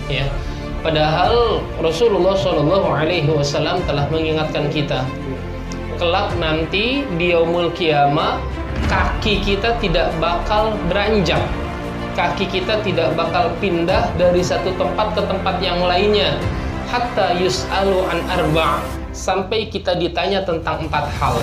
ya. Padahal Rasulullah SAW telah mengingatkan kita, kelak nanti di yaumul qiyamah kaki kita tidak bakal beranjak, kaki kita tidak bakal pindah dari satu tempat ke tempat yang lainnya, hatta yus'alu an arba', sampai kita ditanya tentang 4 hal.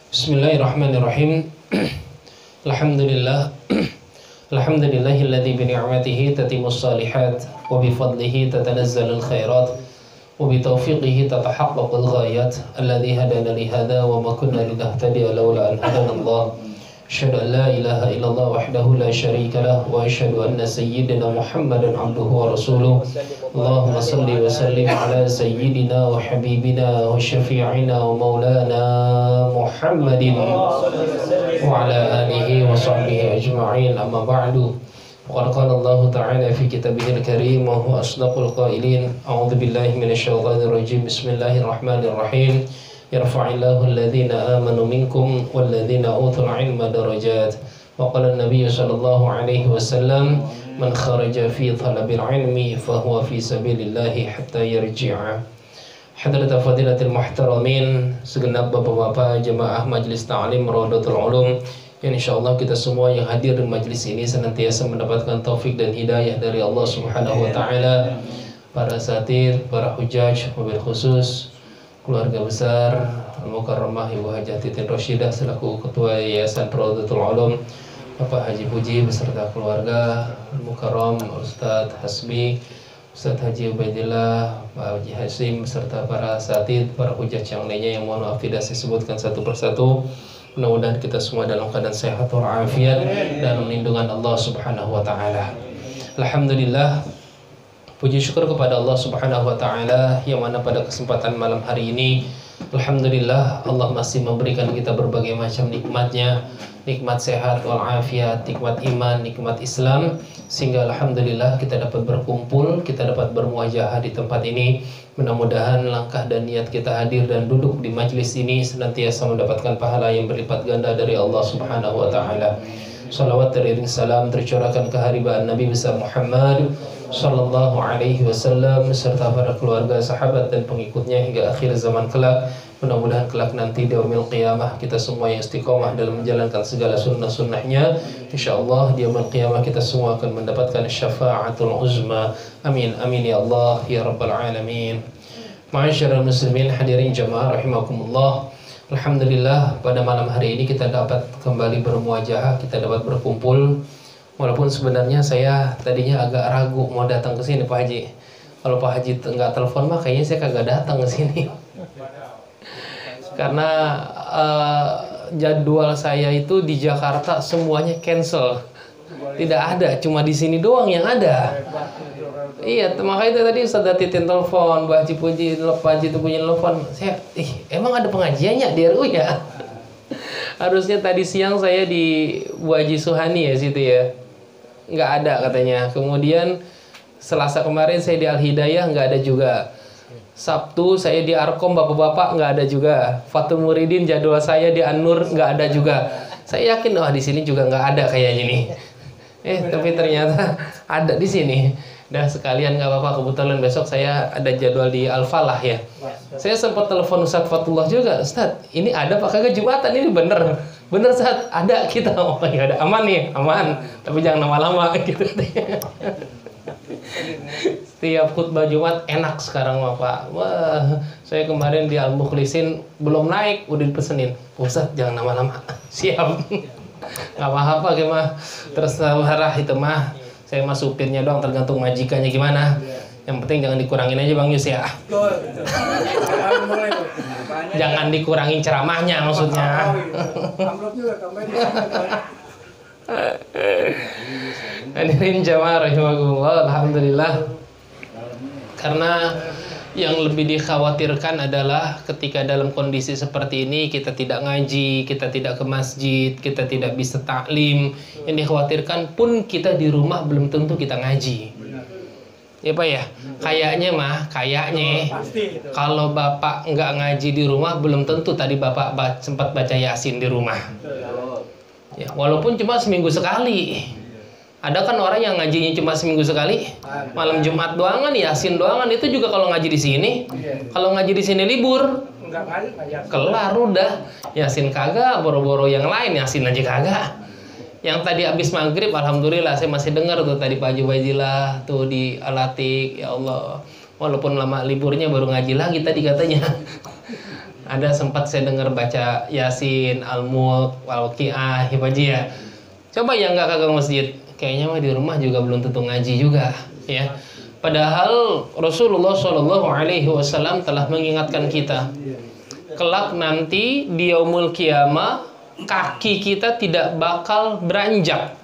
Bismillahirrahmanirrahim. Alhamdulillah. Alhamdulillahilladzi bi ni'matihi tatimmus shalihat wa bi fadlihi tatanazzalul khairat wa bi tawfiqihi tatahaqqaqul ghayat alladzi hadana li hadza wa ma kunna linahtadiya laula an hadana Allah. Asyhadu an la ilaha illallah wahdahu la syarika lah wa asyhadu anna sayyidina Muhammadan abduhu wa rasuluh. Allahumma salli wa sallim ala sayyidina wa habibina wa syafi'ina wa maulana Muhammadin wa ala alihi wa sahbihi ajma'in, amma ba'du. Qad qala Allah ta'ala fi kitabihil karim wa huwa asdaqul qailin. A'udzu billahi minasyaitonir rajim. Bismillahirrahmanirrahim. Yarfa'illahu alladhina amanu minkum walladhina utul ilma darajat. Wa qala an-nabiy sallallahu alaihi wasallam, man kharaja fi talabil ilmi fahuwa fi sabilillahi hatta yarji'a. Hadrat fadilatul muhtaramin, segenap bapak-bapak jemaah Majelis Ta'lim Rawdatul Ulum, yang insyaallah kita semua yang hadir di majelis ini senantiasa mendapatkan taufik dan hidayah dari Allah Subhanahu wa taala. Para asatidz, para hujaj, wabil khusus keluarga besar Al-Mukarramah Ibu Hajah Titin Rasyidah selaku Ketua Yayasan Rawdatul Ulum, Bapak Haji Puji beserta keluarga, Al-Mukarram Ustadz Hasbi, Ustadz Haji Ubaidillah, Pak Haji Hasim beserta para asatidz, para hujaj yang lainnya yang mohon maaf tidak saya sebutkan satu persatu. Mudah-mudahan kita semua dalam keadaan sehat walafiat dan lindungan Allah Subhanahu wa taala. Alhamdulillah, puji syukur kepada Allah Subhanahu wa taala yang mana pada kesempatan malam hari ini alhamdulillah Allah masih memberikan kita berbagai macam nikmatnya, nikmat sehat walafiat, nikmat iman, nikmat Islam, sehingga alhamdulillah kita dapat berkumpul, kita dapat bermuajahah di tempat ini. Mudah-mudahan langkah dan niat kita hadir dan duduk di majlis ini senantiasa mendapatkan pahala yang berlipat ganda dari Allah Subhanahu wa taala. Salawat teriring salam tercurahkan ke haribaan Nabi besar Muhammad sallallahu alaihi wasallam serta para keluarga, sahabat dan pengikutnya hingga akhir zaman kelak. Mudah-mudahan kelak nanti di yaumil qiyamah kita semua yang istiqomah dalam menjalankan segala sunnah-sunnahnya, insyaallah di yaumil qiyamah kita semua akan mendapatkan syafaatul uzma. Amin amin ya Allah ya rabbal alamin. Ma'asyiral muslimin hadirin jamaah rahimakumullah. Alhamdulillah pada malam hari ini kita dapat kembali bermuajahah, kita dapat berkumpul. Walaupun sebenarnya saya tadinya agak ragu mau datang ke sini Pak Haji. Kalau Pak Haji nggak telepon mah kayaknya saya kagak datang ke sini. Karena jadwal saya itu di Jakarta semuanya cancel. Tidak ada, cuma di sini doang yang ada. Iya, makanya itu tadi Ustaz Titin telepon, Mbak Haji Puji, Pak Haji itu punya telepon. Saya, emang ada pengajiannya di RU ya? Harusnya tadi siang saya di Bu Haji Suhani ya situ ya. Nggak ada katanya. Kemudian Selasa kemarin saya di Al Hidayah nggak ada juga. Sabtu saya di Arkom bapak-bapak nggak ada juga. Fatul Muridin jadwal saya di An-Nur nggak ada juga. Saya yakin di sini juga nggak ada kayaknya nih. Tapi ternyata ada di sini. Dah sekalian nggak apa-apa, kebetulan besok saya ada jadwal di Al-Falah ya. Saya sempat telepon Ustadz Fatullah juga, Ustadz ini ada Pak kagak Jumatan ini bener Ustadz ada kita. Oh ya ada, aman nih aman, tapi jangan lama-lama gitu. Setiap khutbah Jumat enak sekarang Pak. Wah, saya kemarin di Al-Mukhlisin belum naik udah dipesenin, Ustadz jangan lama-lama. Siap. Nggak apa-apa gimana, terserah itu mah. Saya mah supirnya doang, tergantung majikannya gimana. Yang penting jangan dikurangin aja Bang Yus ya. Jangan dikurangin ceramahnya maksudnya. Hadirin jamaah rahimakumullah, alhamdulillah. Karena yang lebih dikhawatirkan adalah ketika dalam kondisi seperti ini kita tidak ngaji, kita tidak ke masjid, kita tidak bisa taklim. Yang dikhawatirkan pun kita di rumah belum tentu kita ngaji. Ya Pak ya, kayaknya kalau Bapak nggak ngaji di rumah belum tentu tadi Bapak sempat baca Yasin di rumah. Ya, walaupun cuma seminggu sekali. Ada kan orang yang ngajinya cuma seminggu sekali, malam Jumat doangan, Yasin doangan, itu juga kalau ngaji di sini. Kalau ngaji di sini libur, kelar udah. Yasin kagak, boro-boro yang lain Yasin aja kagak. Yang tadi habis maghrib, alhamdulillah saya masih dengar tuh tadi Pak Jubaidillah tuh di Alatik, ya Allah. Walaupun lama liburnya baru ngaji lagi tadi katanya. Ada sempat saya dengar baca Yasin, Al-Mulk, Al-Waqiah, ya Pak Ji ya. Coba yang nggak kagak masjid, kayaknya mah di rumah juga belum tentu ngaji juga, ya. Padahal Rasulullah SAW telah mengingatkan kita, kelak nanti di yaumul qiyamah kaki kita tidak bakal beranjak,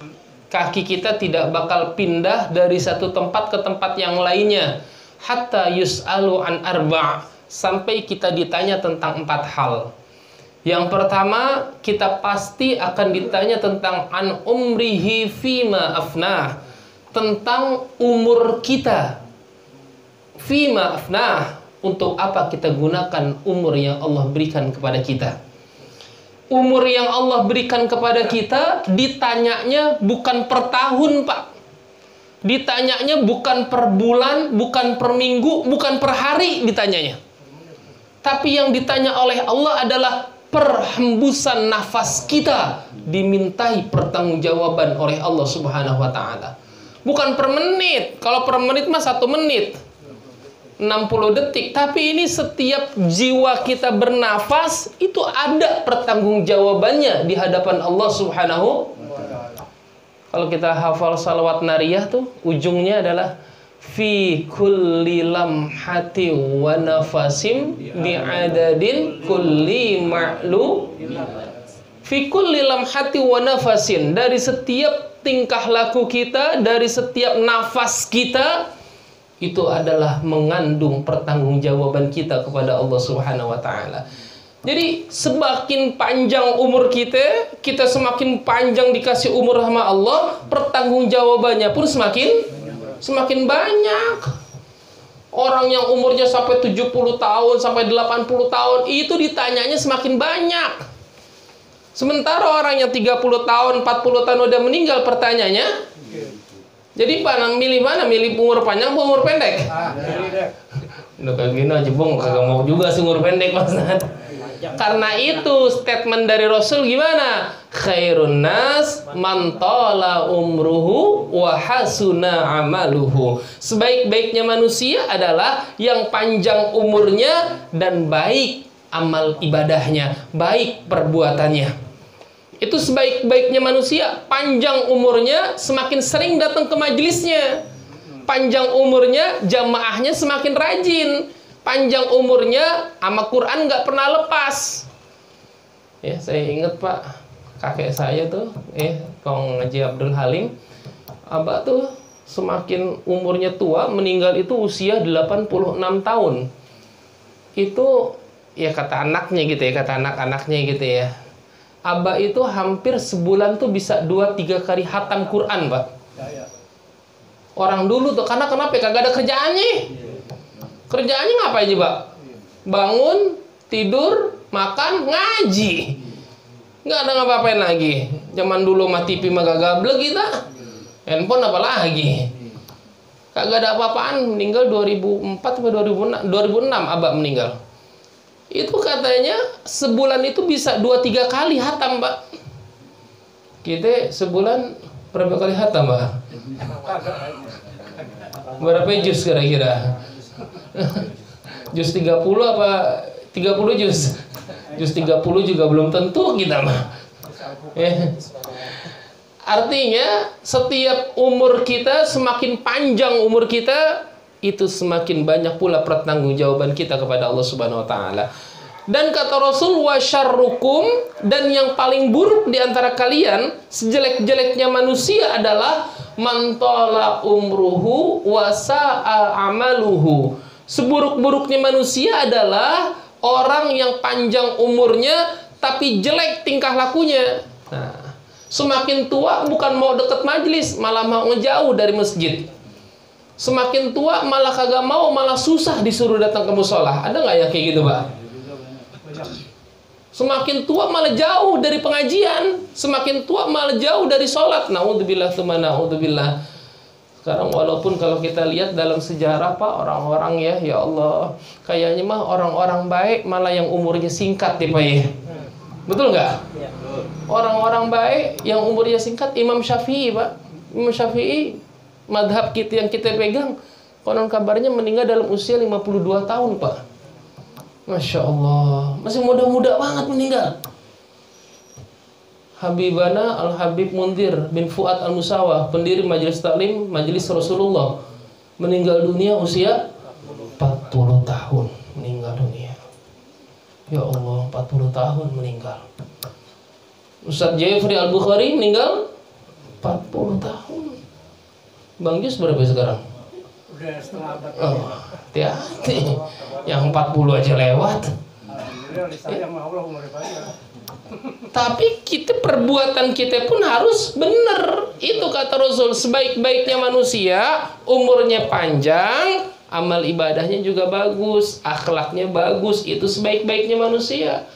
kaki kita tidak bakal pindah dari satu tempat ke tempat yang lainnya, hatta yus'alu an arba', sampai kita ditanya tentang 4 hal. Yang pertama, kita pasti akan ditanya tentang an umrihi fima afnah, tentang umur kita. Fima afnah, untuk apa kita gunakan umur yang Allah berikan kepada kita. Umur yang Allah berikan kepada kita ditanyanya bukan per tahun, Pak. Ditanyanya bukan per bulan, bukan per minggu, bukan per hari ditanyanya. Tapi yang ditanya oleh Allah adalah per hembusan nafas kita, dimintai pertanggungjawaban oleh Allah Subhanahu wa taala. Bukan per menit. Kalau per menit mah 1 menit. 60 detik, tapi ini setiap jiwa kita bernafas itu ada pertanggungjawabannya di hadapan Allah Subhanahu. Kalau kita hafal salawat nariyah tuh ujungnya adalah fi kulli lamhati wa nafasim bi'adadin kulli ma'lu. Fi kulli lamhati wa nafasin, dari setiap tingkah laku kita, dari setiap nafas kita, itu adalah mengandung pertanggungjawaban kita kepada Allah Subhanahu wa taala. Jadi semakin panjang umur kita, kita semakin panjang dikasih umur sama Allah, pertanggungjawabannya pun semakin banyak. Orang yang umurnya sampai 70 tahun, sampai 80 tahun, itu ditanyanya semakin banyak. Sementara orang yang 30 tahun, 40 tahun udah meninggal, pertanyaannya, jadi Pak, milih mana? Milih umur panjang atau umur pendek? Udah kayak gini aja Bung, kagak mau juga sih umur pendek Mas. Karena itu statement dari Rasul gimana? Khairun nas man tala umruhu wa hasuna amaluhu. Sebaik-baiknya manusia adalah yang panjang umurnya dan baik amal ibadahnya, baik perbuatannya. Itu sebaik-baiknya manusia. Panjang umurnya, semakin sering datang ke majelisnya. Panjang umurnya, jamaahnya semakin rajin. Panjang umurnya, sama Quran nggak pernah lepas. Ya, saya ingat Pak, kakek saya tuh, Kong Haji Abdul Halim, Abah tuh semakin umurnya tua, meninggal itu usia 86 tahun. Itu ya kata anaknya gitu ya, kata anak-anaknya gitu ya. Abah itu hampir sebulan tuh bisa 2-3 kali khatam Quran, Pak. Orang dulu tuh, karena kenapa? Kagak ada kerjaannya. Kerjaannya ngapain aja, Pak? Bangun, tidur, makan, ngaji. Nggak ada ngapain lagi. Zaman dulu mah TV mah gak gablek kita. Handphone apa lagi? Kagak ada apa-apaan. Meninggal 2004 atau 2006 Abah meninggal. Itu katanya sebulan itu bisa 2-3 kali hatam, Pak. Kita sebulan berapa kali hatam, Pak? Berapa juz kira-kira? Juz 30 apa 30 juz? Juz 30 juga belum tentu kita mah. Artinya setiap umur kita, semakin panjang umur kita, itu semakin banyak pula pertanggungjawaban kita kepada Allah Subhanahu wa taala. Dan kata Rasul, wa syarrukum, dan yang paling buruk di antara kalian, sejelek-jeleknya manusia adalah man tala umruhu wa sa'a amaluhu. Seburuk-buruknya manusia adalah orang yang panjang umurnya tapi jelek tingkah lakunya. Nah, semakin tua bukan mau dekat majelis, malah mau ngejauh dari masjid. Semakin tua malah kagak mau, malah susah disuruh datang ke musola. Ada nggak yang kayak gitu, Pak? Semakin tua malah jauh dari pengajian, semakin tua malah jauh dari sholat. Naudzubillah tsumma naudzubillah. Sekarang walaupun kalau kita lihat dalam sejarah, Pak, orang-orang ya Allah, kayaknya mah orang-orang baik malah yang umurnya singkat ya, Pak ya. Betul nggak? Orang-orang baik yang umurnya singkat, Imam Syafi'i, Pak. Imam Syafi'i, madhab kita yang kita pegang, konon kabarnya meninggal dalam usia 52 tahun, Pak. Masya Allah, masih muda-muda banget meninggal. Habibana Al-Habib Munzir bin Fuad Al-Musawah, pendiri Majelis Taklim Majelis Rasulullah, meninggal dunia usia 40 tahun meninggal dunia. Ya Allah, 40 tahun meninggal. Ustaz Jafri Al-Bukhari meninggal 40 tahun. Bang Jus berapa sekarang? Udah setengah abad. Oh, hati-hati. Yang 40 aja lewat. Tapi kita, perbuatan kita pun harus benar. Itu kata Rasul, sebaik-baiknya manusia umurnya panjang, amal ibadahnya juga bagus, akhlaknya bagus. Itu sebaik-baiknya manusia.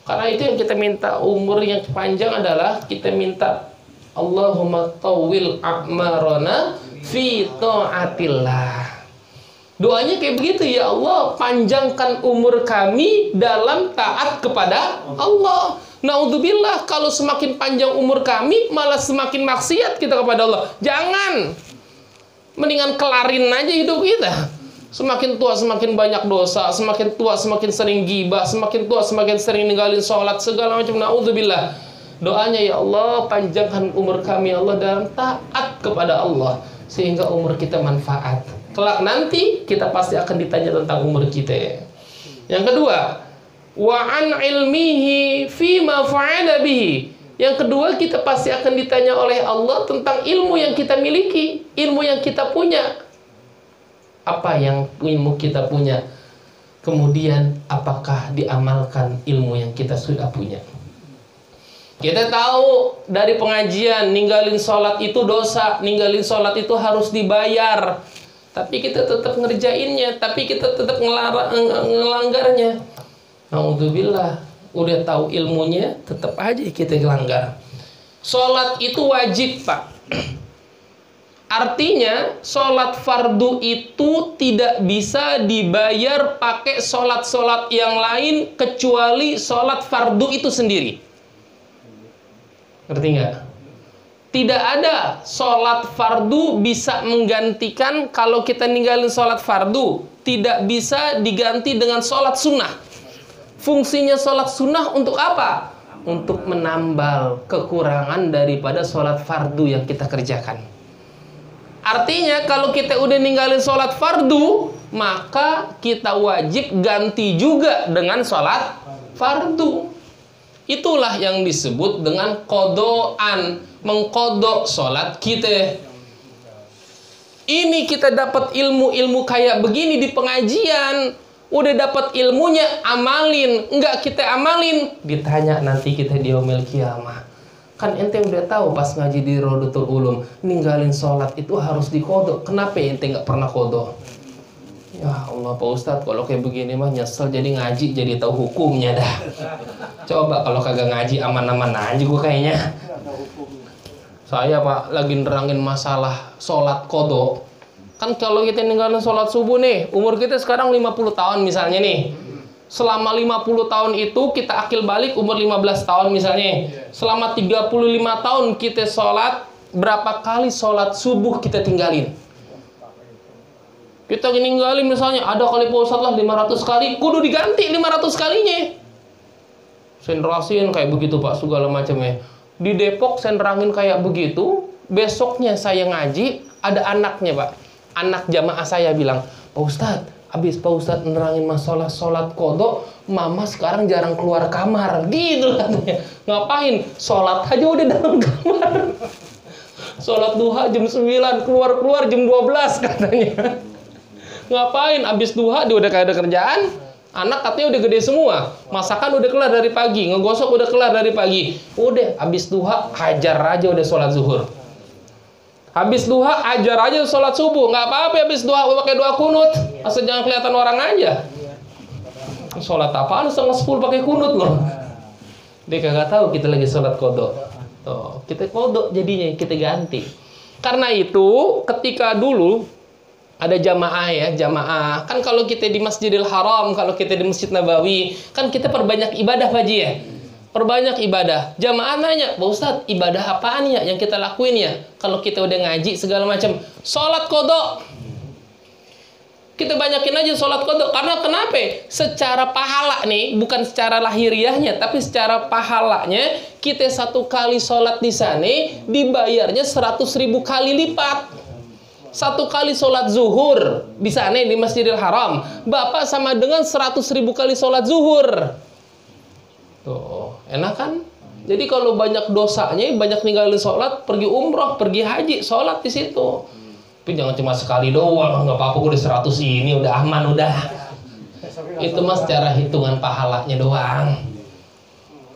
Karena itu yang kita minta, umur yang panjang adalah kita minta Allahumma tawwil a'marana fi ta'atillah. Doanya kayak begitu, ya Allah, panjangkan umur kami dalam taat kepada Allah. Naudzubillah, kalau semakin panjang umur kami malah semakin maksiat kita kepada Allah. Jangan. Mendingan kelarin aja hidup kita. Semakin tua semakin banyak dosa, semakin tua semakin sering gibah, semakin tua semakin sering ninggalin sholat, segala macam. Naudzubillah. Doanya, ya Allah, panjangkan umur kami, ya Allah, dalam taat kepada Allah, sehingga umur kita manfaat. Kelak nanti kita pasti akan ditanya tentang umur kita. Yang kedua, wa an ilmihi fima fa'ala bihi. Yang kedua, kita pasti akan ditanya oleh Allah tentang ilmu yang kita miliki, ilmu yang kita punya. Apa yang ilmu kita punya? Kemudian apakah diamalkan ilmu yang kita sudah punya? Kita tahu dari pengajian, ninggalin sholat itu dosa, ninggalin sholat itu harus dibayar. Tapi kita tetap ngerjainnya, tapi kita tetap ngelanggarnya. Naudzubillah, udah tahu ilmunya, tetap aja kita ngelanggar. Sholat itu wajib, Pak. Artinya, sholat fardu itu tidak bisa dibayar pakai sholat-sholat yang lain, kecuali sholat fardu itu sendiri. Ngerti nggak? Tidak ada sholat fardu bisa menggantikan. Kalau kita ninggalin sholat fardu, tidak bisa diganti dengan sholat sunnah. Fungsinya sholat sunnah untuk apa? Untuk menambal kekurangan daripada sholat fardu yang kita kerjakan. Artinya kalau kita udah ninggalin sholat fardu, maka kita wajib ganti juga dengan sholat fardu. Itulah yang disebut dengan kodoan, mengkodok sholat kita. Ini kita dapat ilmu-ilmu kayak begini di pengajian. Udah dapat ilmunya, amalin. Enggak kita amalin, ditanya nanti kita di yaumil qiyamah. Kan ente udah tahu pas ngaji di Rodotul Ulum, ninggalin sholat itu harus dikodok. Kenapa ente nggak pernah kodok? Ya Allah, Pak Ustadz, kalau kayak begini mah nyesel jadi ngaji, jadi tahu hukumnya dah. Coba kalau kagak ngaji, aman-aman aja gue kayaknya. Saya, Pak, lagi nerangin masalah sholat kodok. Kan kalau kita ninggalin sholat subuh nih, umur kita sekarang 50 tahun misalnya nih. Selama 50 tahun itu kita akil balik umur 15 tahun misalnya. Selama 35 tahun kita sholat, berapa kali sholat subuh kita tinggalin? Kita ninggalin misalnya, ada kali Pak Ustadz lah 500 kali, kudu diganti 500 kalinya. Saya nerasin kayak begitu, Pak, segala macamnya. Di Depok saya nerangin kayak begitu, besoknya saya ngaji, ada anaknya, Pak. Anak jamaah saya bilang, Pak Ustadz, habis Pak Ustadz nerangin masalah sholat kodok, mama sekarang jarang keluar kamar. Gitu katanya. Ngapain? Sholat aja udah dalam kamar. Sholat duha jam 9, keluar-keluar jam 12 katanya. Ngapain? Abis duha dia udah kayak ada kerjaan. Anak katanya udah gede semua. Masakan udah kelar dari pagi, ngegosok udah kelar dari pagi. Udah abis duha hajar aja udah sholat zuhur. Habis duha ajar aja sholat subuh, nggak apa-apa habis duha pakai doa kunut, asal jangan kelihatan orang aja. Sholat apaan setengah 10 pakai kunut loh. Dia kagak tahu kita lagi sholat kodok. Tuh, kita kodok jadinya kita ganti. Karena itu ketika dulu ada jamaah ya, jamaah. Kan kalau kita di Masjidil Haram, kalau kita di Masjid Nabawi, kan kita perbanyak ibadah Pak Haji ya. Perbanyak ibadah. Jamaah nanya, Pak Ustadz, ibadah apaan ya yang kita lakuin ya? Kalau kita udah ngaji segala macam, sholat kodok. Kita banyakin aja sholat kodok. Karena kenapa? Secara pahala nih, bukan secara lahiriahnya, tapi secara pahalanya, kita satu kali sholat di sana, dibayarnya 100.000 kali lipat. Satu kali sholat zuhur di sana di Masjidil Haram, Bapak sama dengan 100.000 kali sholat zuhur. Tuh, enak kan? Jadi kalau banyak dosanya, banyak ninggalin sholat, pergi umroh, pergi haji, sholat di situ. Tapi jangan cuma sekali doang, nggak apa-apa, udah 100 ini, udah aman, udah. Itu mas secara hitungan pahalanya doang.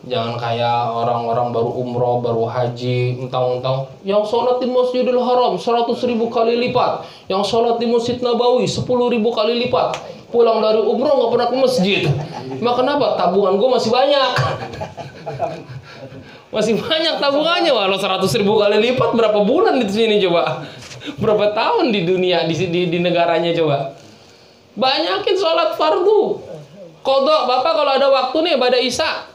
Jangan kayak orang-orang baru umroh, baru haji, mentang-mentang yang sholat di Masjidil Haram 100.000 kali lipat, yang sholat di Masjid Nabawi 10.000 kali lipat. Pulang dari umroh nggak pernah ke masjid. Mak kenapa? Tabungan gue masih banyak. Masih banyak tabungannya. Walau 100.000 kali lipat berapa bulan di sini coba? Berapa tahun di dunia di negaranya coba? Banyakin sholat fardu. Kodok Bapak kalau ada waktu nih pada Isya.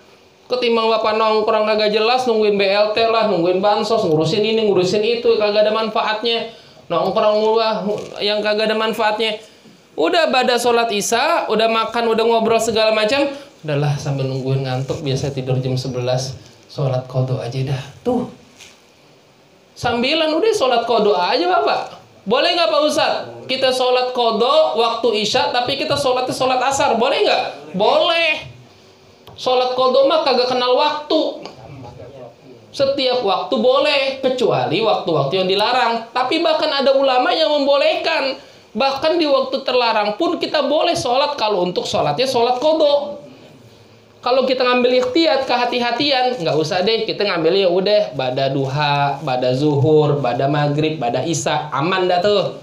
Ketimbang Bapak nongkrong kagak jelas, nungguin BLT lah, nungguin bansos, ngurusin ini, ngurusin itu, kagak ada manfaatnya. Nongkrong mulu yang kagak ada manfaatnya. Udah pada sholat Isya, udah makan, udah ngobrol segala macam, udahlah sambil nungguin ngantuk, biasa tidur jam 11, sholat qadha aja dah. Tuh. Sambilan udah sholat qadha aja Bapak. Boleh nggak Pak Ustadz? Kita sholat qadha waktu Isya, tapi kita sholatnya sholat asar. Boleh nggak? Boleh. Sholat qadha mah kagak kenal waktu. Setiap waktu boleh, kecuali waktu-waktu yang dilarang. Tapi bahkan ada ulama yang membolehkan. Bahkan di waktu terlarang pun kita boleh sholat kalau untuk sholatnya sholat qadha. Kalau kita ngambil ikhtiyat, kehati-hatian, nggak usah deh, kita ngambil ya udah bada duha, bada zuhur, bada maghrib, bada isya, aman dah tuh.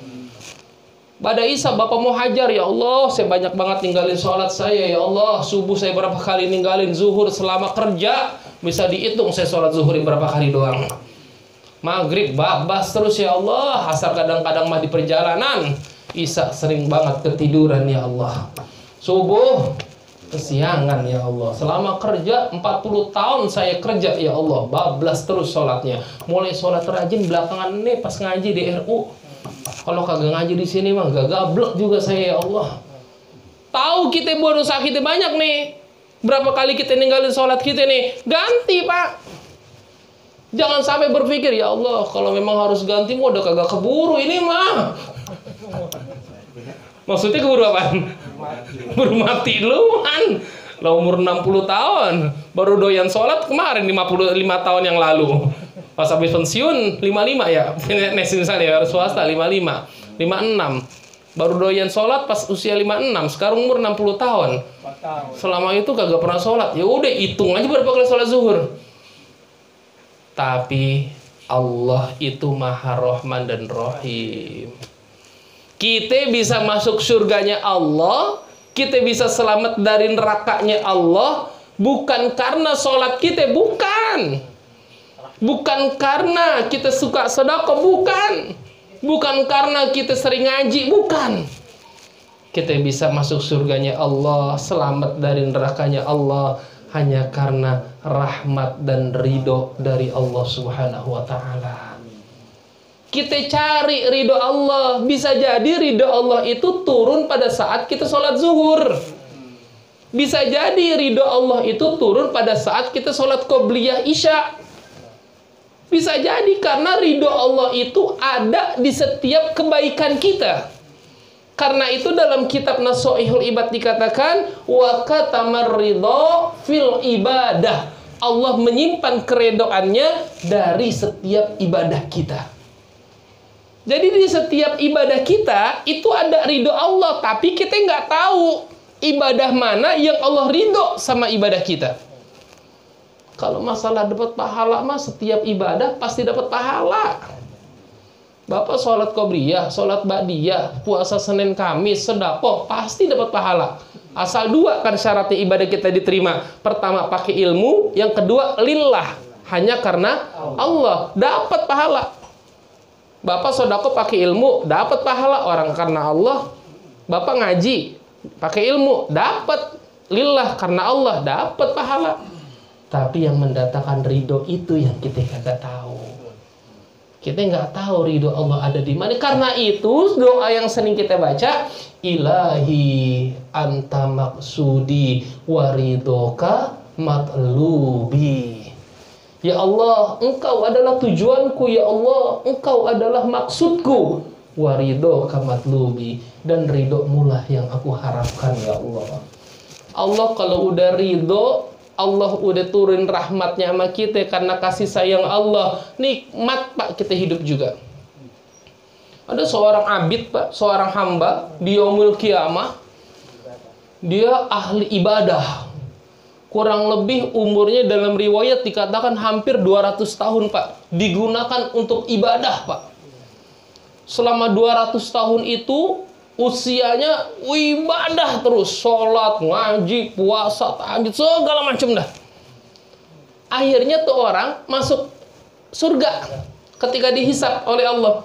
Bada isya Bapak mau hajar, ya Allah, saya banyak banget ninggalin sholat saya, ya Allah, subuh saya berapa kali ninggalin, zuhur selama kerja, bisa dihitung saya sholat zuhur berapa kali doang. Maghrib babas terus ya Allah, asar kadang-kadang mah di perjalanan, isya sering banget ketiduran ya Allah. Subuh kesiangan ya Allah. Selama kerja 40 tahun saya kerja ya Allah, bablas terus sholatnya. Mulai sholat rajin belakangan nih pas ngaji di RU. Kalau kagak ngaji di sini mah gak gablek juga saya ya Allah. Tahu kita buat dosa kita banyak nih. Berapa kali kita ninggalin sholat kita nih? Ganti Pak. Jangan sampai berpikir ya Allah kalau memang harus ganti mau udah kagak keburu ini mah. Maksudnya keburu apaan? Baru mati duluan. Lah umur 60 tahun baru doyan sholat kemarin 55 tahun yang lalu. Pas habis pensiun 55 ya. Misalnya harus swasta 55, 56. Baru doyan sholat pas usia 56. Sekarang umur 60 tahun. Selama itu kagak pernah sholat. Ya udah hitung aja berapa kali sholat zuhur. Tapi Allah itu Maha Rahman dan Rahim. Kita bisa masuk surganya Allah, kita bisa selamat dari nerakanya Allah, bukan karena sholat kita, bukan. Bukan karena kita suka sedekah, bukan. Bukan karena kita sering ngaji, bukan. Kita bisa masuk surganya Allah, selamat dari nerakanya Allah, hanya karena rahmat dan ridho dari Allah Subhanahu wa ta'ala. Kita cari ridho Allah. Bisa jadi ridho Allah itu turun pada saat kita sholat zuhur. Bisa jadi ridho Allah itu turun pada saat kita sholat qobliyah isya. Bisa jadi karena ridho Allah itu ada di setiap kebaikan kita. Karena itu dalam kitab Nasha'ihul Ibad dikatakan wa katamar ridho fil ibadah. Allah menyimpan keredoannya dari setiap ibadah kita. Jadi di setiap ibadah kita itu ada ridho Allah, tapi kita nggak tahu ibadah mana yang Allah ridho sama ibadah kita. Kalau masalah dapat pahala mah setiap ibadah pasti dapat pahala. Bapak sholat qobliyah, sholat ba'diyah, puasa Senin Kamis, sedekah, pasti dapat pahala. Asal dua kan syaratnya ibadah kita diterima. Pertama pakai ilmu, yang kedua lillah, hanya karena Allah, dapat pahala. Bapak sedekah pakai ilmu, dapat pahala, orang karena Allah. Bapak ngaji pakai ilmu, dapat lillah karena Allah, dapat pahala. Tapi yang mendatangkan ridho itu yang kita kagak tahu. Kita nggak tahu ridho Allah ada di mana. Karena itu doa yang sering kita baca, Ilahi anta maksudi waridoka matlubi. Ya Allah, Engkau adalah tujuanku. Ya Allah, Engkau adalah maksudku. Waridoka matlubi, dan ridho mulah yang aku harapkan. Ya Allah, Allah kalau udah ridho, Allah udah turun rahmatnya sama kita karena kasih sayang Allah. Nikmat Pak kita hidup juga. Ada seorang abid Pak, seorang hamba di yaumul qiyamah. Dia ahli ibadah. Kurang lebih umurnya dalam riwayat dikatakan hampir 200 tahun Pak. Digunakan untuk ibadah Pak. Selama 200 tahun itu usianya ibadah terus, sholat, ngaji, puasa, tahajud, segala macam dah. Akhirnya tuh orang masuk surga ketika dihisab oleh Allah.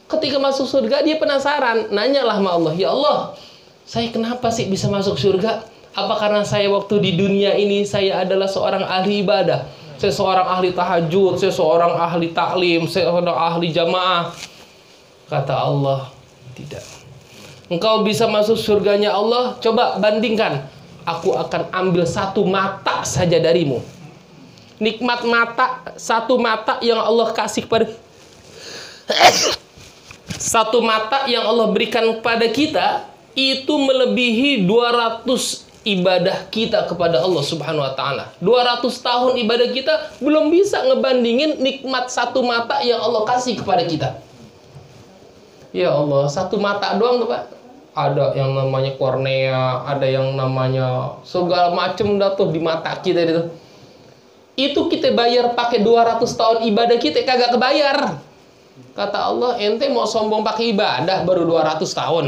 Ketika masuk surga dia penasaran, nanyalah sama Allah, ya Allah, saya kenapa sih bisa masuk surga? Apa karena saya waktu di dunia ini saya adalah seorang ahli ibadah, saya seorang ahli tahajud, saya seorang ahli taklim, saya seorang ahli jamaah? Kata Allah, tidak. Engkau bisa masuk surganya Allah, coba bandingkan. Aku akan ambil satu mata saja darimu. Nikmat mata, satu mata yang Allah kasih kepada satu mata yang Allah berikan kepada kita, itu melebihi 200 ibadah kita kepada Allah Subhanahu wa taala. 200 tahun ibadah kita belum bisa ngebandingin nikmat satu mata yang Allah kasih kepada kita. Ya Allah, satu mata doang tuh Pak. Ada yang namanya kornea, ada yang namanya segala macam dah tuh di mata kita itu. Itu kita bayar pakai 200 tahun ibadah kita kagak kebayar. Kata Allah, ente mau sombong pakai ibadah baru 200 tahun.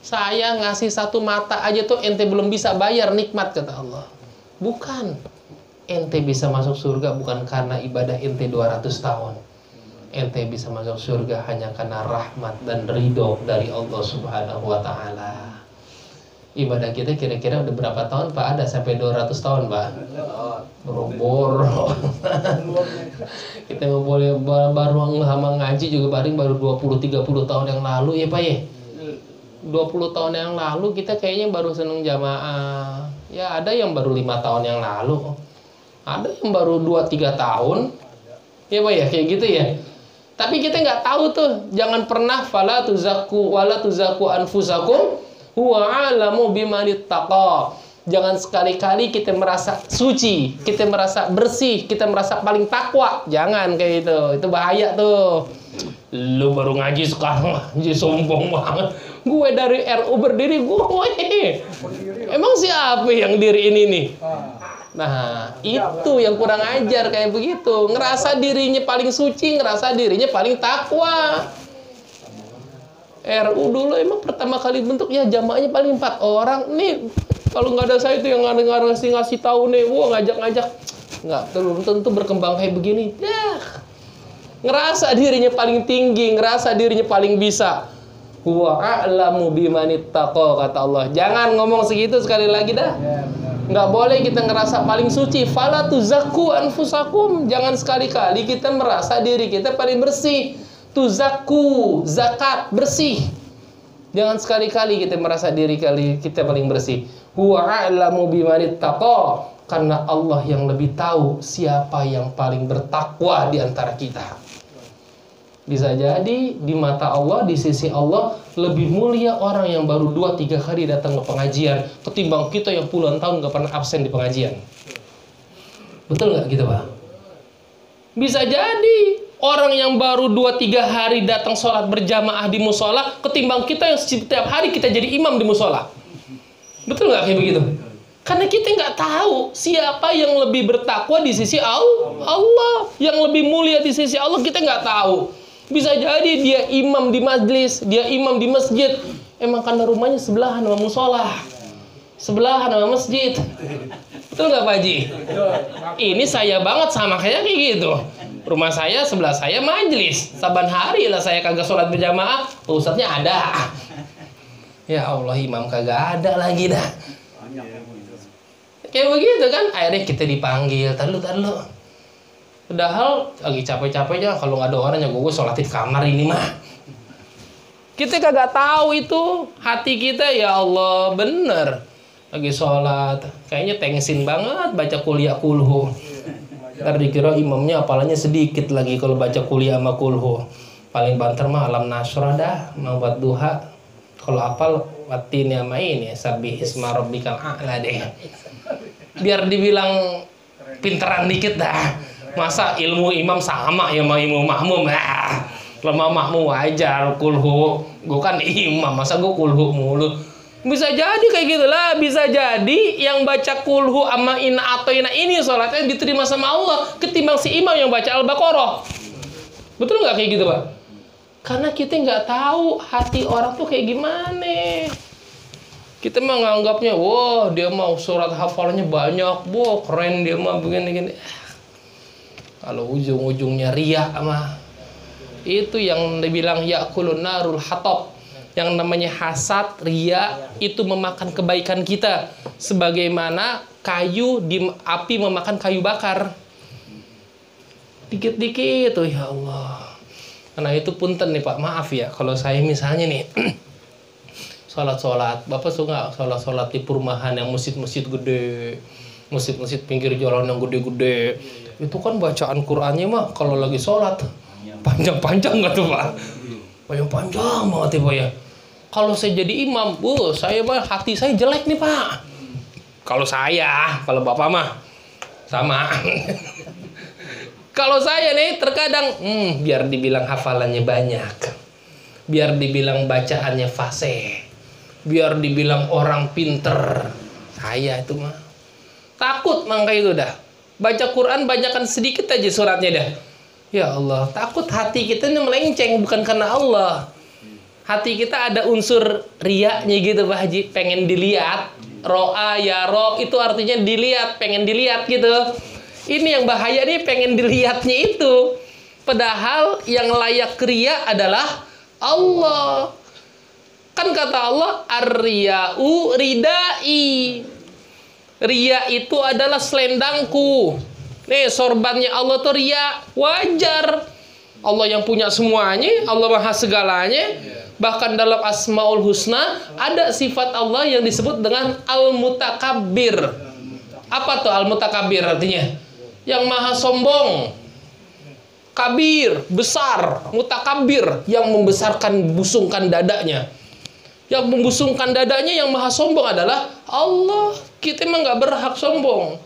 Saya ngasih satu mata aja tuh ente belum bisa bayar nikmat, kata Allah. Bukan. Ente bisa masuk surga bukan karena ibadah ente 200 tahun. Ente bisa masuk surga hanya karena rahmat dan ridho dari Allah Subhanahu wa taala. Ibadah kita kira-kira udah berapa tahun Pak? Ada sampai 200 tahun Pak? Boro-boro. Kita boleh baru sama ngaji juga paling baru 20-30 tahun yang lalu ya Pak ya. 20 tahun yang lalu kita kayaknya baru seneng jamaah. Ya ada yang baru 5 tahun yang lalu. Ada yang baru 2-3 tahun. Ya Pak ya, kayak gitu ya. Tapi kita nggak tahu tuh. Jangan pernah fala tuzakku wala tuzakku anfusakum huwa a'lamu bimanittaqa. Jangan sekali-kali kita merasa suci, kita merasa bersih, kita merasa paling takwa. Jangan kayak gitu. Itu bahaya tuh. Lu baru ngaji sekarang ngaji sombong banget. Gue dari RU berdiri gue. Emang siapa yang diri ini nih? Nah, itu yang kurang ajar kayak begitu. Ngerasa dirinya paling suci, ngerasa dirinya paling takwa. RU dulu emang pertama kali bentuk ya jamaahnya paling 4 orang. Nih, kalau nggak ada saya itu yang ngasih tahu nih, wah ngajak-ngajak. Nggak tentu berkembang kayak begini. Dah. Ngerasa dirinya paling tinggi, ngerasa dirinya paling bisa. Huwa a'lamu bimanittaqa, kata Allah. Jangan ngomong segitu sekali lagi dah. Nggak boleh kita ngerasa paling suci. Fala tuzakku anfusakum. Jangan sekali-kali kita merasa diri kita paling bersih. Tuzakku, zakat, bersih. Jangan sekali-kali kita merasa diri kita paling bersih. Huwa a'lamu bimanittaqa. Karena Allah yang lebih tahu siapa yang paling bertakwa di antara kita. Bisa jadi di mata Allah, di sisi Allah, lebih mulia orang yang baru 2-3 kali datang ke pengajian ketimbang kita yang puluhan tahun gak pernah absen di pengajian. Betul gak gitu Pak? Bisa jadi orang yang baru 2-3 hari datang sholat berjamaah di musola ketimbang kita yang setiap hari kita jadi imam di musola. Betul gak kayak begitu? Karena kita nggak tahu siapa yang lebih bertakwa di sisi Allah, yang lebih mulia di sisi Allah kita nggak tahu. Bisa jadi dia imam di majlis, dia imam di masjid. Emang karena rumahnya sebelahan sama musola, sebelahan sama masjid. Betul nggak Pak Haji? Ini saya banget sama kayak gitu. Rumah saya, sebelah saya majlis. Saban hari lah saya kagak sholat berjamaah, ustadznya ada. Ya Allah, imam kagak ada lagi dah. Kayak begitu kan, akhirnya kita dipanggil, taruh. Padahal lagi capek-capeknya, kalau nggak ada orang yang gue sholat di kamar ini mah. Kita kagak tahu itu hati kita, ya Allah, bener. Lagi sholat, kayaknya tengsin banget baca kuliah kulhu. Ntar dikira imamnya apalanya sedikit lagi kalau baca kuliah sama kulhu. Paling banter mah alam nasrah dah, mau buat duha. Kalau apal watin sama ini, sabbihisma rabbikal a'la deh. Biar dibilang pinteran dikit dah. Masa ilmu imam sama ya sama ilmu makmum? Lemah makmum wajar, kulhu. Gue kan imam, masa gue kulhu mulu? Bisa jadi kayak gitulah. Bisa jadi yang baca kulhu sama ina atau ina ini sholatnya diterima sama Allah ketimbang si imam yang baca Al-Baqarah. Betul nggak kayak gitu Pak? Karena kita nggak tahu hati orang tuh kayak gimana. Kita mah nganggapnya, wah dia mau surat hafalnya banyak, wah keren dia mah begini-gini. Kalau ujung-ujungnya riya mah itu yang dibilang yakulun narul hatab. Yang namanya hasad, riya itu memakan kebaikan kita. Sebagaimana kayu di api memakan kayu bakar. Dikit-dikit tuh ya Allah. Karena itu punten nih Pak, maaf ya kalau saya misalnya nih sholat, Bapak suka sholat di perumahan yang masjid-masjid gede, masjid-masjid pinggir jalan yang gede-gede. Itu kan bacaan Qur'annya mah kalau lagi sholat panjang-panjang nggak tuh Pak? Panjang banget ya Pak ya. Kalau saya jadi imam, saya mah hati saya jelek nih Pak. Kalau saya, kalau Bapak mah sama. Kalau saya nih terkadang, biar dibilang hafalannya banyak, biar dibilang bacaannya fasih, biar dibilang orang pinter, saya itu mah takut mangka itu dah. Baca Quran banyakan sedikit aja suratnya dah. Ya Allah, takut hati kita ini melenceng bukan karena Allah. Hati kita ada unsur riyanya gitu Pak Haji, pengen dilihat. Ro'a ya ro itu artinya dilihat, pengen dilihat gitu. Ini yang bahaya nih, pengen dilihatnya itu. Padahal yang layak riya adalah Allah. Kan kata Allah, ar-riya'u ridai. Riya itu adalah selendangku. Nih sorbannya Allah tuh riya. Wajar. Allah yang punya semuanya, Allah maha segalanya. Bahkan dalam Asmaul Husna ada sifat Allah yang disebut dengan Al-Mutakabbir. Apa tuh Al-Mutakabbir artinya? Yang maha sombong. Kabir, besar. Mutakabbir, yang membesarkan, busungkan dadanya. Yang membusungkan dadanya, yang maha sombong adalah Allah. Kita emang gak berhak sombong.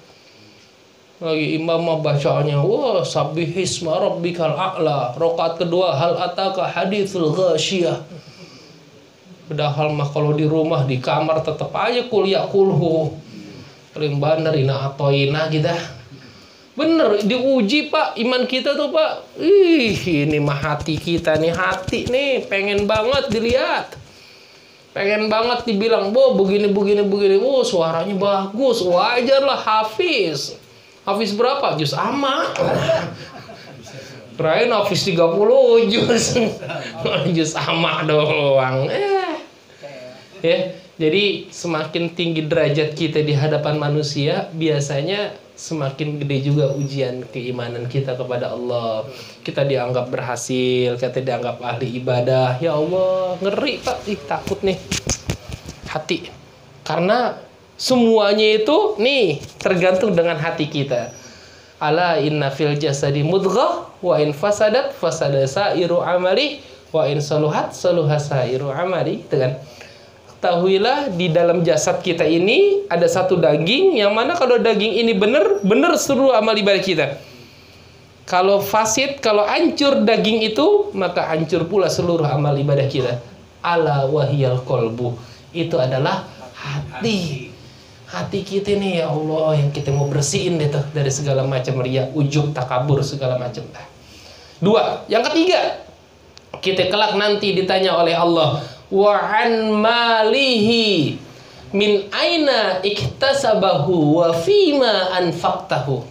Lagi imam bacaannya, wah sabbihisma rabbikal a'la. Rakaat kedua, hal ataka haditsul ghasyiyah. Padahal mah kalau di rumah, di kamar tetap aja kuliah kulhu. Paling bener ina atoina kita. Bener, diuji Pak, iman kita tuh Pak. Ini mah hati kita nih, hati nih, pengen banget dilihat. Pengen banget dibilang, begini. Suaranya bagus, wajar lah, Hafiz. Hafiz berapa? Juz amma. Kirain Hafiz 30 juz. Juz amma doang. Ya, jadi semakin tinggi derajat kita di hadapan manusia, biasanya semakin gede juga ujian keimanan kita kepada Allah. Kita dianggap berhasil, kita dianggap ahli ibadah. Ya Allah, ngeri Pak, takut nih hati. Karena semuanya itu nih tergantung dengan hati kita. Ala inna fil jasadi mudghah wa in fasadat fasada sairu amali wa in saluhat saluha sairu amali. Itu kan. Ketahuilah di dalam jasad kita ini ada satu daging yang mana kalau daging ini benar seluruh amal ibadah kita. Kalau fasid, kalau hancur daging itu, maka hancur pula seluruh amal ibadah kita. Ala wahiyal qalbu. Itu adalah hati. Hati kita nih ya Allah yang kita mau bersihin deh tuh dari segala macam riya, ujub, takabur, segala macam. Dua, yang ketiga, kita kelak nanti ditanya oleh Allah, wa an malihi min aina iktasabahu wa fima anfaqtahu.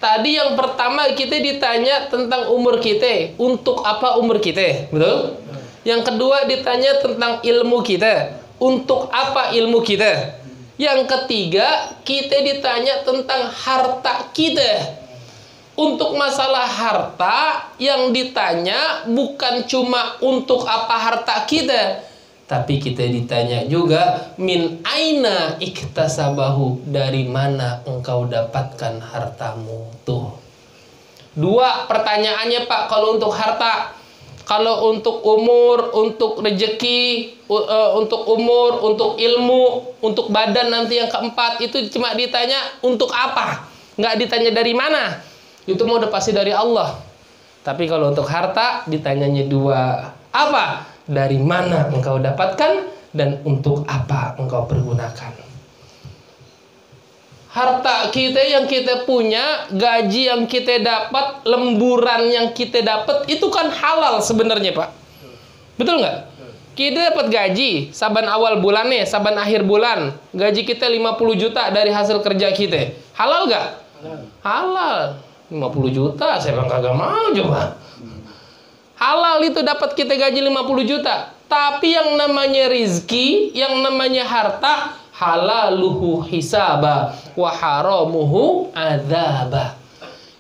Tadi yang pertama kita ditanya tentang umur kita, untuk apa umur kita, betul? Yang kedua ditanya tentang ilmu kita, untuk apa ilmu kita? Yang ketiga kita ditanya tentang harta kita. Untuk masalah harta yang ditanya bukan cuma untuk apa harta kita, tapi kita ditanya juga min aina iktasabahu, dari mana engkau dapatkan hartamu. Tuh. Dua pertanyaannya Pak kalau untuk harta. Kalau untuk umur, untuk rezeki, untuk umur, untuk ilmu, untuk badan nanti yang keempat, itu cuma ditanya untuk apa. Nggak ditanya dari mana. Itu mau udah pasti dari Allah. Tapi kalau untuk harta ditanyanya dua. Apa? Dari mana engkau dapatkan dan untuk apa engkau pergunakan. Harta kita yang kita punya, gaji yang kita dapat, lemburan yang kita dapat, itu kan halal sebenarnya Pak. Betul nggak? Kita dapat gaji saban awal bulan nih, saban akhir bulan, gaji kita 50 juta dari hasil kerja kita. Halal nggak? Halal. 50 juta saya bang kagak mau coba. Halal itu dapat kita gaji 50 juta. Tapi yang namanya rizki, yang namanya harta, halaluhu hisaba wa haramuhu adzaba.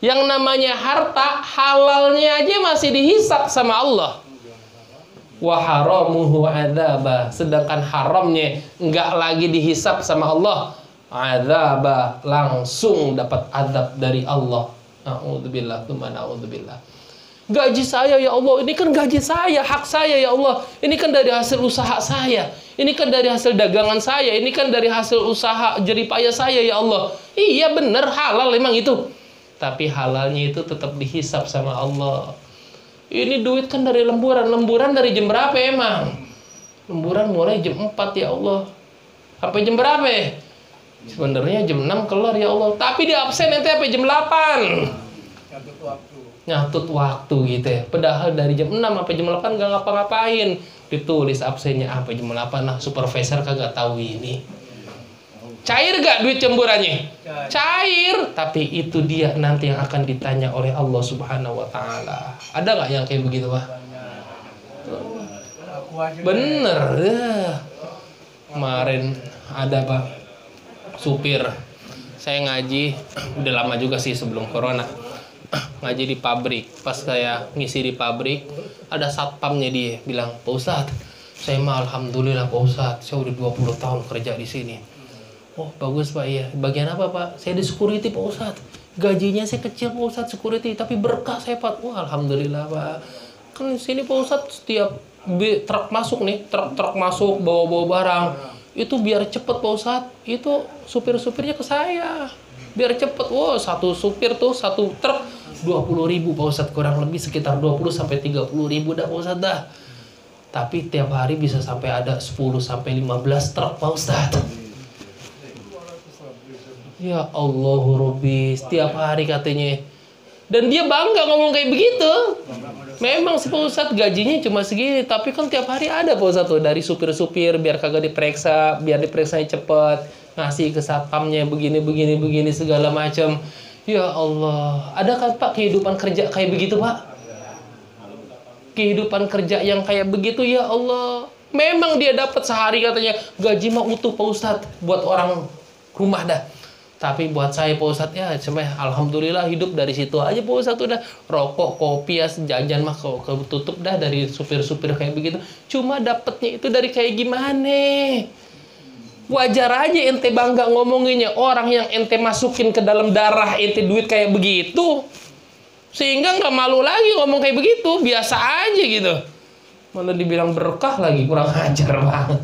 Yang namanya harta, halalnya aja masih dihisab sama Allah. Wa haramuhu adzaba. Sedangkan haramnya enggak lagi dihisab sama Allah. Adzaba, langsung dapat azab dari Allah. A'udzubillah, a'udzubillah. Gaji saya ya Allah, ini kan gaji saya, hak saya ya Allah. Ini kan dari hasil usaha saya. Ini kan dari hasil dagangan saya. Ini kan dari hasil usaha jeripaya saya ya Allah. Iya benar, halal emang itu. Tapi halalnya itu tetap dihisap sama Allah. Ini duit kan dari lemburan. Lemburan dari jam berapa emang? Lemburan mulai jam 4 ya Allah. Sampai jam berapa? Sebenarnya jam 6 keluar ya Allah. Tapi di absen nanti sampai jam 8. Nyatut waktu gitu ya. Padahal dari jam 6 sampai jam 8 gak ngapa-ngapain. Ditulis absennya apa jam 8. Nah supervisor kagak tahu ini. Cair gak duit cemburannya? Cair. Tapi itu dia nanti yang akan ditanya oleh Allah Subhanahu wa ta'ala. Ada gak yang kayak begitu Pak? Bener ya. Kemarin ada Pak, supir. Saya ngaji udah lama juga sih sebelum corona. Ngaji di pabrik. Pas saya ngisi di pabrik, ada satpamnya, dia bilang, "Pak Ustadz, saya mah alhamdulillah Pak Ustadz, saya udah 20 tahun kerja di sini." "Oh, bagus Pak, iya. Bagian apa Pak?" "Saya di security Pak Ustadz. Gajinya saya kecil Pak Ustadz security, tapi berkah saya Pak." "Wah, alhamdulillah Pak. Kan di sini Pak Ustadz setiap truk masuk nih, truk masuk bawa-bawa barang, itu biar cepet Pak Ustadz, itu supir-supirnya ke saya. Biar cepet." Wow, satu supir tuh, satu truk 20.000 Pak Ustadz, kurang lebih sekitar 20 sampai 30.000 dah Pak Ustadz dah. Tapi tiap hari bisa sampai ada 10 sampai 15 truk Pak Ustadz. Ya Allah Rabbi, setiap hari katanya. Dan dia bangga ngomong kayak begitu. Memang sih Pak Ustadz gajinya cuma segini, tapi kan tiap hari ada Pak Ustadz tuh dari supir-supir biar kagak diperiksa, biar diperiksanya cepet, ngasih ke satpamnya begini segala macam. Ya Allah, ada kan Pak kehidupan kerja kayak begitu Pak? Kehidupan kerja yang kayak begitu ya Allah. Memang dia dapat sehari katanya gaji mah utuh Pak Ustadz buat orang rumah dah. Tapi buat saya Pak Ustadz ya cuma alhamdulillah hidup dari situ aja Pak Ustadz, udah rokok, kopi, ya jajan mah ketutup dah dari supir-supir kayak begitu. Cuma dapatnya itu dari kayak gimana? Wajar aja ente bangga ngomonginnya, orang yang ente masukin ke dalam darah ente duit kayak begitu. Sehingga nggak malu lagi ngomong kayak begitu, biasa aja gitu. Malah dibilang berkah lagi, kurang ajar banget.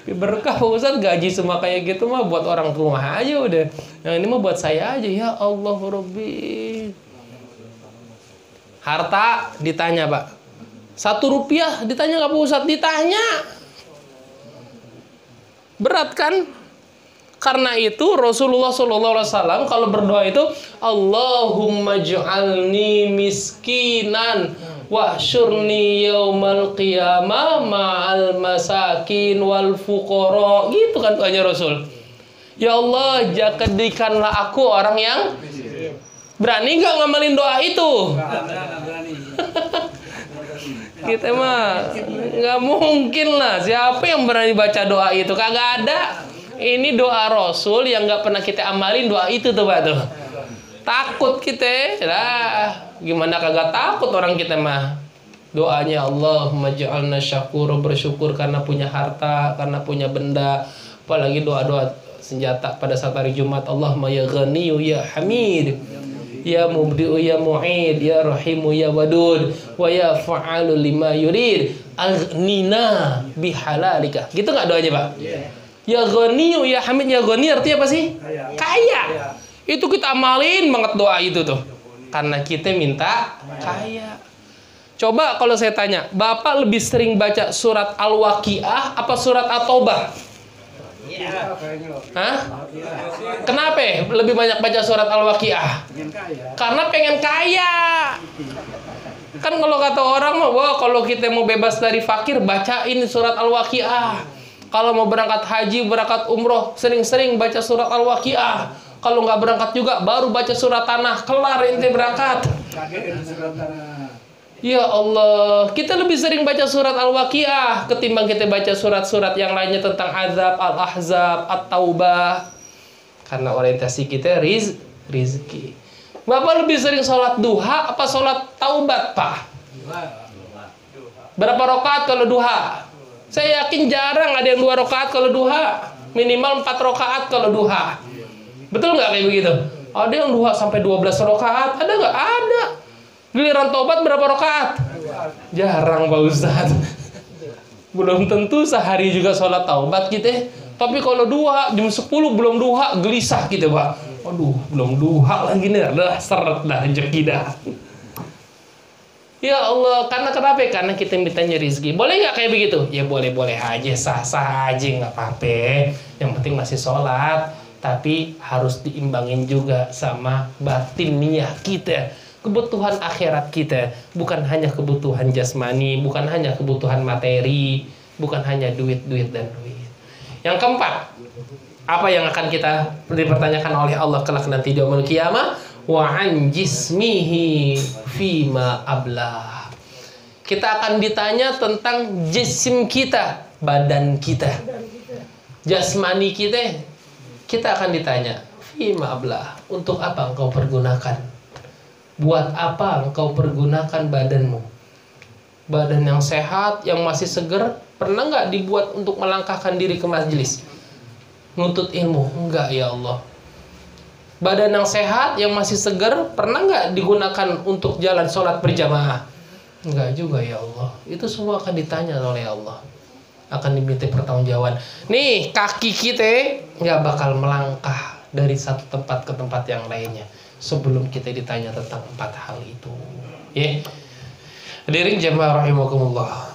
Berkah Pak Ustadz, gaji semua kayak gitu mah buat orang rumah aja udah. Yang ini mah buat saya aja, ya Allah Rabbi. Harta ditanya Pak. 1 rupiah ditanya nggak Pak Ustadz? Ditanya. Berat kan? Karena itu Rasulullah SAW kalau berdoa itu Allahumma ja'alni miskinan wahsyurni yaumal qiyamah ma'al masakin wal fuqara. Gitu kan doanya Rasul. Ya Allah, jadikanlah aku orang yang berani nggak ngamalin doa itu. Kita mah nggak mungkin lah. Siapa yang berani baca doa itu? Kagak ada. Ini doa Rasul yang nggak pernah kita amalin doa itu tuh Pak tuh. Takut kita. Lah, gimana kagak takut orang kita mah. Doanya Allahumma ja'alna syakura, bersyukur karena punya harta, karena punya benda. Apalagi doa-doa senjata pada saat hari Jumat. Allahumma ya Ghaniyu ya Hamid, ya Mubdi'u ya Mu'id, ya Rahimu ya Wadud, wa ya Fa'alu lima yurid, aghnina bihalalika. Gitu nggak doanya Pak? Ya Ghaniyu ya Hamid, ya Ghani artinya apa sih? Kaya. Itu kita amalin banget doa itu tuh. Karena kita minta kaya. Coba kalau saya tanya, Bapak lebih sering baca surat Al-Waqiah apa surat At-Taubah? Hah? Kenapa lebih banyak baca surat Al-Waqiah? Karena pengen kaya. Kan kalau kata orang mah, wah kalau kita mau bebas dari fakir, bacain surat Al-Waqiah. Kalau mau berangkat haji, berangkat umroh, sering-sering baca surat Al-Waqiah. Kalau nggak berangkat juga, baru baca surat Tanah. Kelar ente berangkat. Ya Allah, kita lebih sering baca surat Al-Waqiah ketimbang kita baca surat-surat yang lainnya tentang azab, Al-Ahzab, At-Taubah. Karena orientasi kita rizki. Bapak lebih sering sholat duha apa sholat taubat, Pak? Berapa rakaat kalau duha? Saya yakin jarang ada yang 2 rakaat kalau duha. Minimal 4 rakaat kalau duha. Betul nggak kayak begitu? Ada yang duha sampai 12 rakaat, ada nggak? Ada. Giliran tobat berapa rakaat? Jarang Pak Ustadz. Belum tentu sehari juga sholat taubat kita. Tapi kalau duha jam 10 belum duha gelisah kita Pak. Aduh belum duha lagi nih. Dah seret dah rezeki dah. Ya Allah, karena kenapa? Karena kita mintanya rezeki. Boleh nggak kayak begitu? Ya boleh-boleh aja, sah-sah aja nggak apa-apa. Yang penting masih sholat. Tapi harus diimbangin juga sama batin niat kita. Kebutuhan akhirat kita. Bukan hanya kebutuhan jasmani. Bukan hanya kebutuhan materi. Bukan hanya duit dan duit. Yang keempat. Apa yang akan kita dipertanyakan oleh Allah kelak nanti di yaumul qiyamah? Wa an jismihi fima ablah. Kita akan ditanya tentang jisim kita. Badan kita. Jasmani kita. Kita akan ditanya. Fima ablah. Untuk apa engkau pergunakan? Buat apa engkau pergunakan badanmu? Badan yang sehat, yang masih seger, pernah nggak dibuat untuk melangkahkan diri ke majelis? Nuntut ilmu? Enggak ya Allah. Badan yang sehat, yang masih seger, pernah nggak digunakan untuk jalan sholat berjamaah? Enggak juga ya Allah. Itu semua akan ditanya oleh Allah. Akan diminta pertanggungjawaban. Nih, kaki kita nggak bakal melangkah dari satu tempat ke tempat yang lainnya sebelum kita ditanya tentang 4 hal itu. Ya. Hadirin jamaah rahimakumullah.